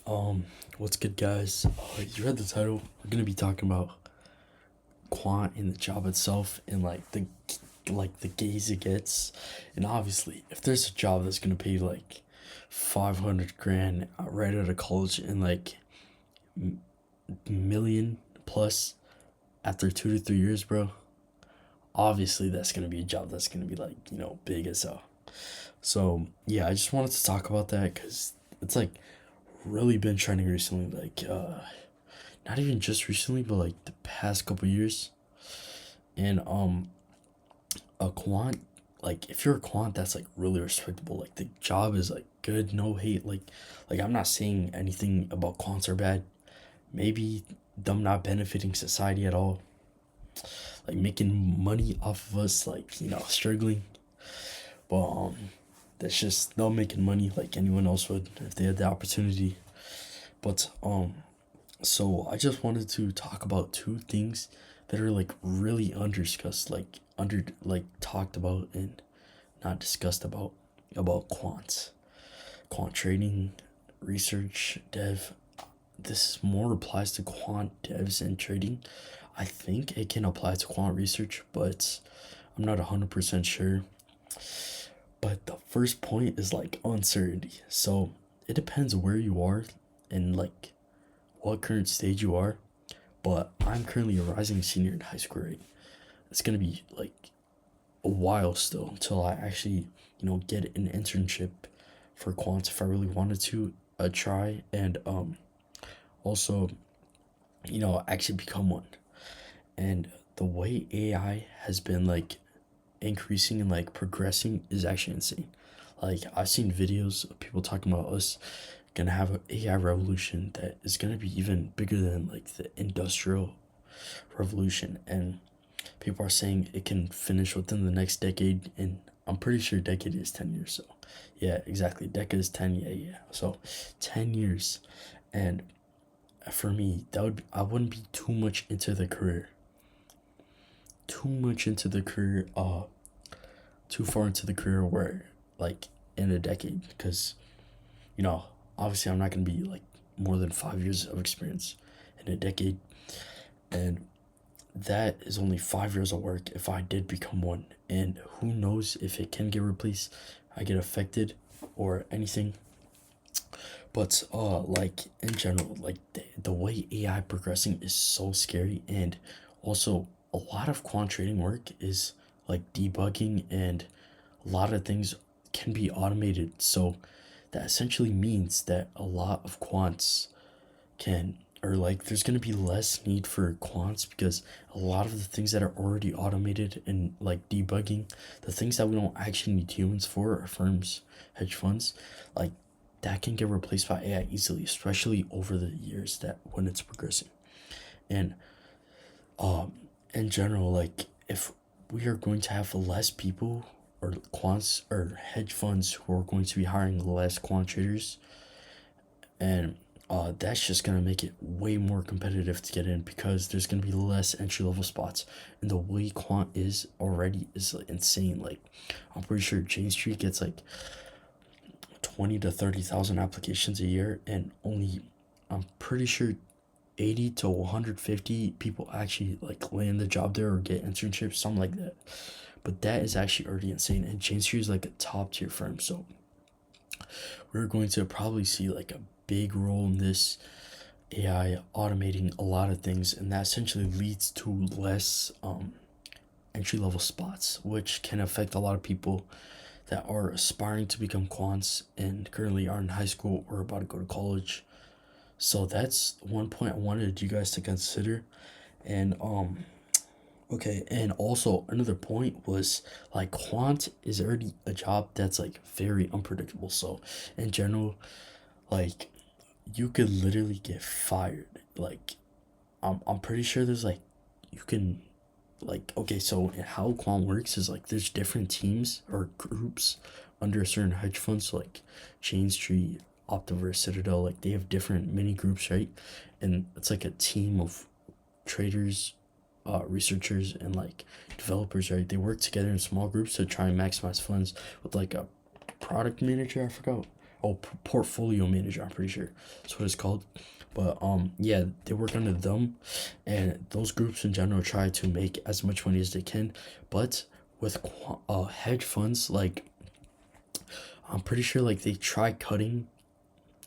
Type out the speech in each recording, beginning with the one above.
Um, what's good, guys? You read the title. We're gonna be talking about quant and the job itself, and the gaze it gets. And obviously, if there's a job that's gonna pay like 500 grand right out of college and like million plus after 2 to 3 years, bro. Obviously, that's gonna be a job that's gonna be like big as hell. So yeah, I just wanted to talk about that because it's like really been trending recently. Not even just recently, but like the past couple years. And a quant, like if you're a quant, that's like really respectable. Like the job is like good, no hate. Like I'm not saying anything about quants are bad. Maybe them not benefiting society at all, like making money off of us, like struggling. But that's just them making money like anyone else would if they had the opportunity. But so I just wanted to talk about two things that are like really undiscussed, like talked about and not discussed about quant trading, research, dev. This more applies to quant devs and trading. I think it can apply to quant research, but I'm not 100% sure. But the first point is like uncertainty. So it depends where you are and like what current stage you are. But I'm currently a rising senior in high school, right? It's gonna be like a while still until I actually, get an internship for quants if I really wanted to try and also, actually become one. And the way AI has been like increasing and like progressing is actually insane. Like I've seen videos of people talking about us gonna have an AI revolution that is gonna be even bigger than like the industrial revolution, and people are saying it can finish within the next decade, and I'm pretty sure decade is 10 years. So yeah, exactly. Decade is 10. Yeah, yeah. So 10 years, and for me, I wouldn't be too much into the career, too much into the career, too far into the career where like in a decade, because you know obviously I'm not gonna be like more than 5 years of experience in a decade, and that is only 5 years of work if I did become one. And who knows if it can get replaced, I get affected or anything. But like in general, like the way AI progressing is so scary, and also a lot of quant trading work is like debugging, and a lot of things can be automated. So that essentially means that a lot of quants can, or like there's going to be less need for quants because a lot of the things that are already automated and like debugging, the things that we don't actually need humans for are firms, hedge funds, like that can get replaced by AI easily, especially over the years that when it's progressing. And um in general, like if we are going to have less people or quants or hedge funds who are going to be hiring less quant traders, and that's just gonna make it way more competitive to get in because there's gonna be less entry level spots, and the way quant is already is like, insane. Like I'm pretty sure Jane Street gets like 20 to 30,000 applications a year, and only I'm pretty sure 80 to 150 people actually like land the job there or get internships, something like that. But that is actually already insane, and Jane Street is like a top tier firm, so we're going to probably see like a big role in this AI automating a lot of things, and that essentially leads to less entry level spots, which can affect a lot of people that are aspiring to become quants and currently are in high school or about to go to college. So that's one point I wanted you guys to consider. And okay, and also another point was like quant is already a job that's like very unpredictable. So in general, like you could literally get fired. Like I'm pretty sure there's like you can, like, okay, so how quant works is like there's different teams or groups under a certain hedge fund. So like Chain Street, Optiverse, Citadel, like they have different mini groups, right? And it's like a team of traders, researchers, and like developers, right? They work together in small groups to try and maximize funds with like a product manager. I forgot portfolio manager, I'm pretty sure that's what it's called. But yeah, they work under them, and those groups in general try to make as much money as they can. But with hedge funds, like, I'm pretty sure like they try cutting.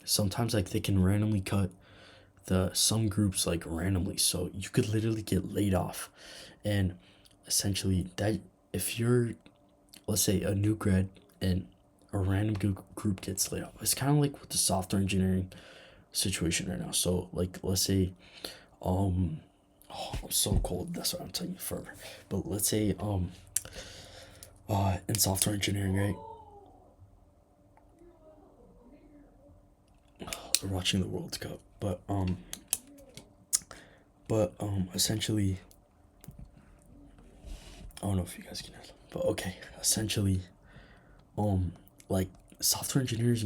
Sometimes like they can randomly cut the some groups like randomly, so you could literally get laid off. And essentially that, if you're, let's say, a new grad and a random group gets laid off, it's kind of like with the software engineering situation right now. So like, let's say, um oh, I'm so cold, that's what I'm telling you forever. But let's say in software engineering, right, we're watching the World Cup, but essentially, I don't know if you guys can hear them, but okay, essentially, um like, software engineers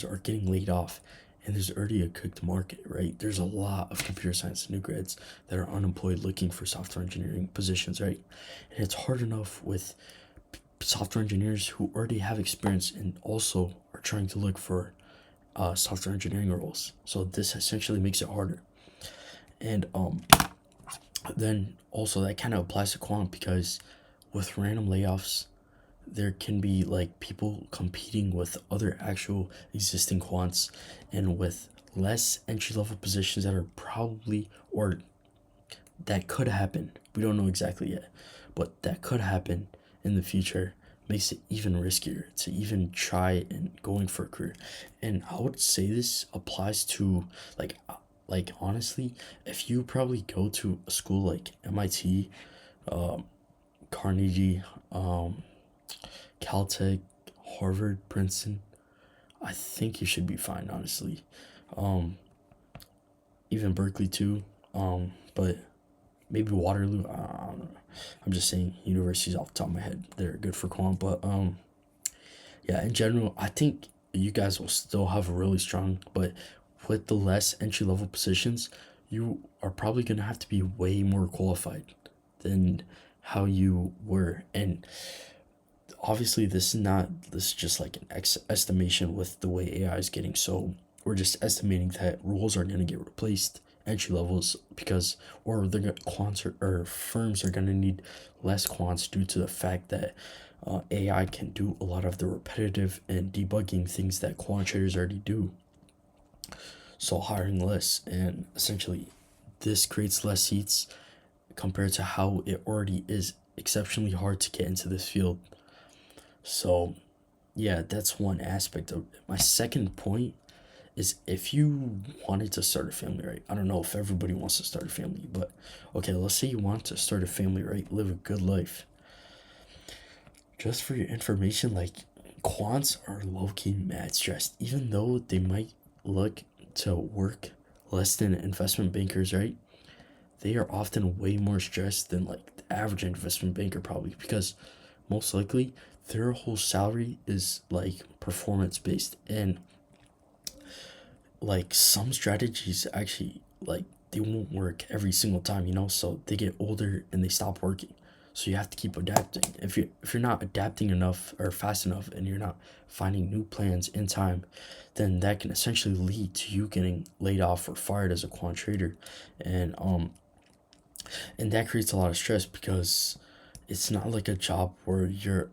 are getting laid off, and there's already a cooked market, right? There's a lot of computer science new grads that are unemployed looking for software engineering positions, right? And it's hard enough with software engineers who already have experience and also are trying to look for software engineering roles. So this essentially makes it harder. And then also that kind of applies to quant, because with random layoffs, there can be like people competing with other actual existing quants, and with less entry level positions that are probably, or that could happen, we don't know exactly yet, but that could happen in the future, makes it even riskier to even try and going for a career. And I would say this applies to like honestly, if you probably go to a school like MIT, um, Carnegie, Caltech, Harvard, Princeton, I think you should be fine, honestly. Um, Even Berkeley too. But maybe Waterloo. I don't know. I'm just saying universities off the top of my head. They're good for quant, but yeah, in general, I think you guys will still have a really strong, but with the less entry level positions, you are probably gonna have to be way more qualified than how you were. And obviously this is just like an estimation with the way AI is getting. So we're just estimating that roles are gonna get replaced, entry levels, because, or they're gonna quants, or firms are gonna need less quants due to the fact that AI can do a lot of the repetitive and debugging things that quant traders already do. So hiring less, and essentially this creates less seats compared to how it already is exceptionally hard to get into this field. So yeah, that's one aspect of it. My second point is, if you wanted to start a family, right? I don't know if everybody wants to start a family, but okay, let's say you want to start a family, right? Live a good life. Just for your information, like, quants are low-key mad stressed, even though they might look to work less than investment bankers, right? They are often way more stressed than like the average investment banker, probably, because most likely their whole salary is like performance based. And like, some strategies actually, like, they won't work every single time, so they get older and they stop working. So you have to keep adapting. If you're not adapting enough or fast enough, and you're not finding new plans in time, then that can essentially lead to you getting laid off or fired as a quant trader. And um and that creates a lot of stress, because it's not like a job where you're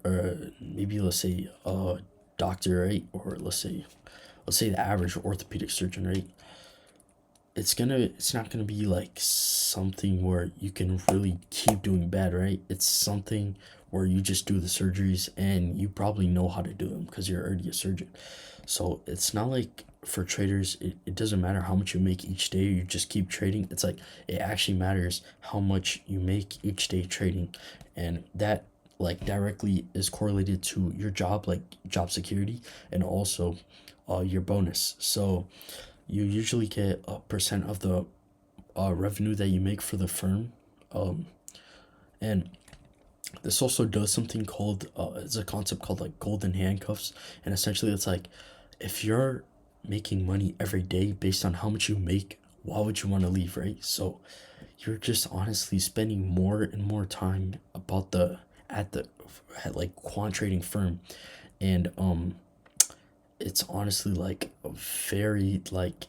maybe, let's say, a doctor, right? Or let's say the average orthopedic surgeon, right? It's not gonna be like something where you can really keep doing bad, right? It's something where you just do the surgeries and you probably know how to do them because you're already a surgeon. So it's not like, for traders, it doesn't matter how much you make each day, you just keep trading. It's like, it actually matters how much you make each day trading. And that, like, directly is correlated to your job, like job security, and also your bonus. So you usually get a percent of the revenue that you make for the firm. And this also does something called, it's a concept called like golden handcuffs. And essentially it's like, if you're making money every day based on how much you make, why would you want to leave, right? So you're just honestly spending more and more time about the at like quant trading firm. And it's honestly like a very like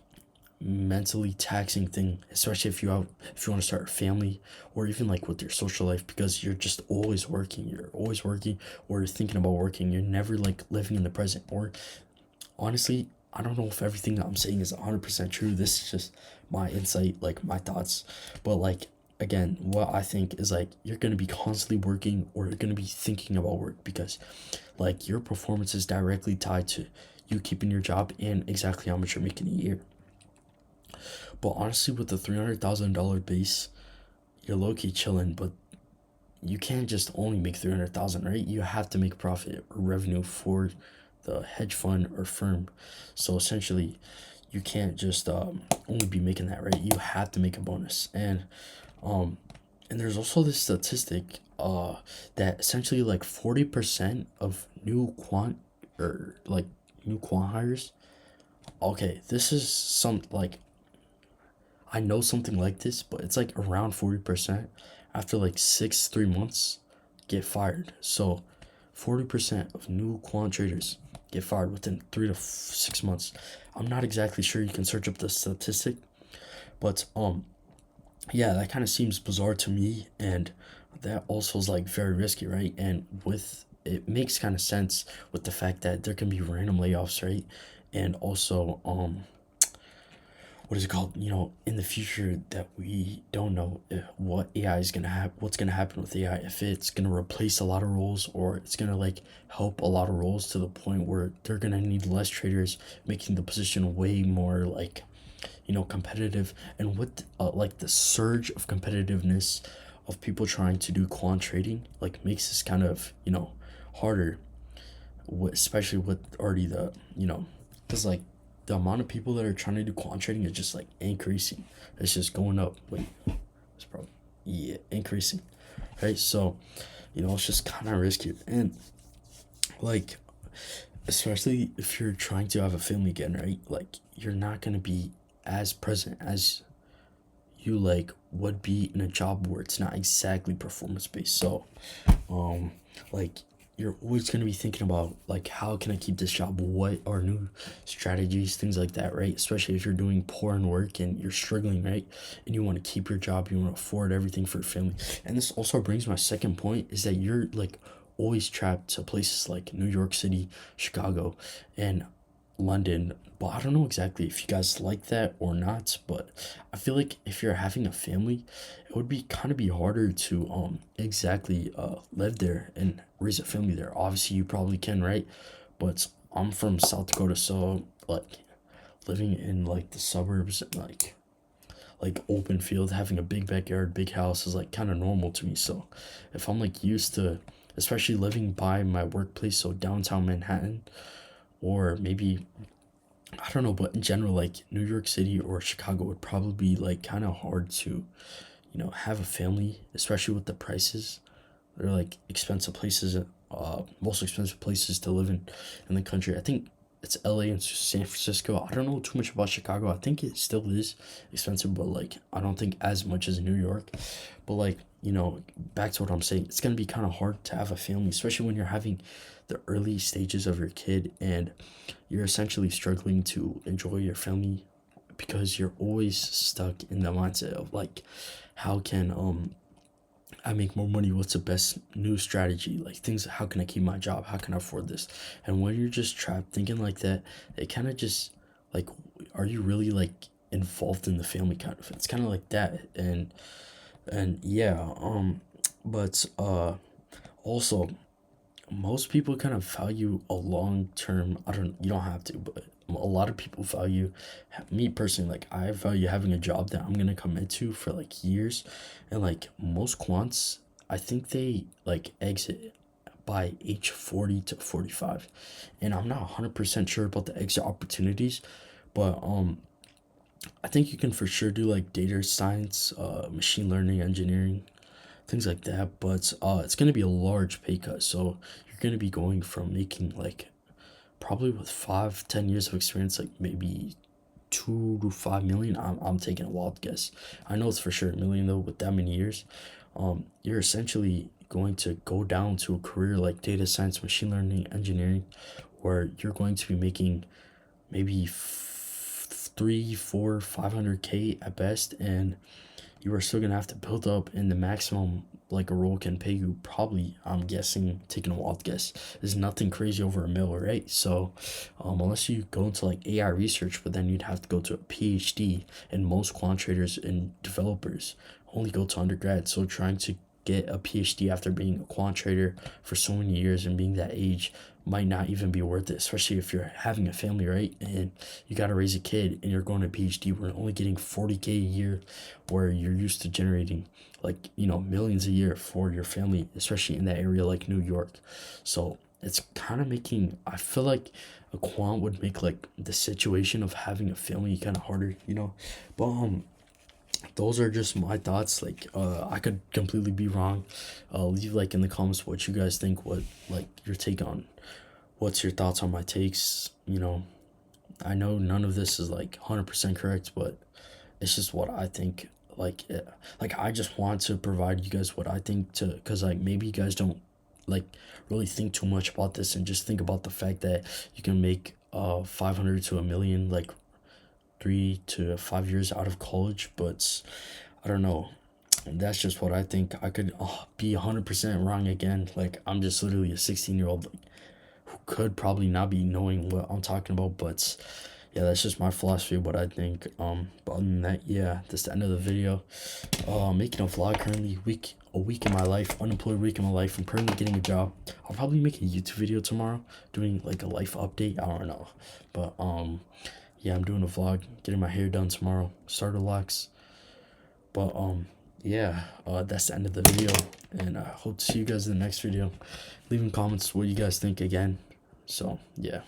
mentally taxing thing, especially if you want to start a family, or even like with your social life, because you're just always working. You're always working, or you're thinking about working. You're never like living in the present. Or honestly, I don't know if everything that I'm saying is 100% true. This is just my insight, like my thoughts. But like, again, what I think is like you're going to be constantly working, or you're going to be thinking about work, because like your performance is directly tied to you keeping your job and exactly how much you're making a year. But honestly, with the $300,000 base, you're low key chilling. But you can't just only make 300,000, right? You have to make profit or revenue for the hedge fund or firm. So essentially, you can't just only be making that, right? You have to make a bonus. Um and there's also this statistic that essentially like 40% of new quant, or like new quant hires. Okay, this is some like, I know something like this, but it's like around 40% after like 3 months get fired. So 40% of new quant traders get fired within 3 to 6 months. I'm not exactly sure. You can search up the statistic, but yeah, that kind of seems bizarre to me, and that also is like very risky, right? And with it makes kind of sense with the fact that there can be random layoffs, right? And also what is it called, in the future, that we don't know what AI is gonna happen, what's gonna happen with AI, if it's gonna replace a lot of roles, or it's gonna like help a lot of roles to the point where they're gonna need less traders, making the position way more like, competitive. And with like the surge of competitiveness of people trying to do quant trading, like makes this kind of harder, especially with already the because like the amount of people that are trying to do quant trading is just like increasing. It's just going up. Wait, it's probably, yeah, increasing, right? So it's just kind of risky. And like, especially if you're trying to have a family again, right? Like, you're not gonna be as present as you like would be in a job where it's not exactly performance based. So um like, you're always going to be thinking about like, how can I keep this job, what are new strategies, things like that, right? Especially if you're doing porn work and you're struggling, right? And you want to keep your job, you want to afford everything for your family. And this also brings my second point, is that you're like always trapped to places like New York City, Chicago, and London. But I don't know exactly if you guys like that or not. But I feel like if you're having a family, it would be kind of be harder to exactly live there and raise a family there. Obviously, you probably can, right? But I'm from South Dakota, so like living in like the suburbs, like open field, having a big backyard, big house is like kind of normal to me. So if I'm like used to, especially living by my workplace, so downtown Manhattan, or maybe, I don't know, but in general, like New York City or Chicago would probably be like kind of hard to, have a family, especially with the prices. They're like expensive places, most expensive places to live in the country. I think it's LA and San Francisco. I don't know too much about Chicago. I think it still is expensive, but like I don't think as much as New York. But like, back to what I'm saying, it's gonna be kind of hard to have a family, especially when you're having the early stages of your kid, and you're essentially struggling to enjoy your family, because you're always stuck in the mindset of like, how can I make more money? What's the best new strategy? Like, things, how can I keep my job? How can I afford this? And when you're just trapped thinking like that, it kind of just like, are you really like involved in the family, kind of? It's kind of like that. And yeah, but also, most people kind of value a long term, I don't, you don't have to, but a lot of people value, me personally, like I value having a job that I'm gonna commit to for like years. And like most quants, I think they like exit by age 40 to 45. And I'm not 100% sure about the exit opportunities, but I think you can for sure do like data science, machine learning, engineering, things like that. But it's gonna be a large pay cut. So you're gonna be going from making like, probably with 5-10 years of experience, like maybe 2 to 5 million. I'm taking a wild guess. I know it's for sure a million though, with that many years. You're essentially going to go down to a career like data science, machine learning, engineering, where you're going to be making maybe 3, 4, 500K at best, and you are still gonna have to build up in the maximum like a role can pay you. Probably, I'm guessing, taking a wild guess, is nothing crazy over a mil, right? So unless you go into like AI research, but then you'd have to go to a PhD, and most quant traders and developers only go to undergrad. So trying to get a PhD after being a quant trader for so many years and being that age might not even be worth it, especially if you're having a family, right? And you got to raise a kid and you're going to PhD. We're only getting 40K a year, where you're used to generating like, millions a year for your family, especially in that area like New York. So it's kind of making, I feel like a quant would make like the situation of having a family kind of harder. But those are just my thoughts. Like I could completely be wrong. Leave like in the comments what you guys think, what like your take on, what's your thoughts on my takes. I know none of this is like 100% correct, but it's just what I think. Like I just want to provide you guys what I think, to because like maybe you guys don't like really think too much about this, and just think about the fact that you can make 500 to a million like 3 to 5 years out of college. But I don't know, that's just what I think. I could be 100% wrong again. Like I'm just literally a 16-year-old who could probably not be knowing what I'm talking about. But yeah, that's just my philosophy of what I think. But other than that, yeah, that's the end of the video. Making a vlog currently, a week in my life, unemployed week in my life. I'm currently getting a job. I'll probably make a YouTube video tomorrow doing like a life update. I don't know. But yeah, I'm doing a vlog, getting my hair done tomorrow, starter locks. But yeah, that's the end of the video, and I hope to see you guys in the next video. Leave in comments what you guys think again. So yeah.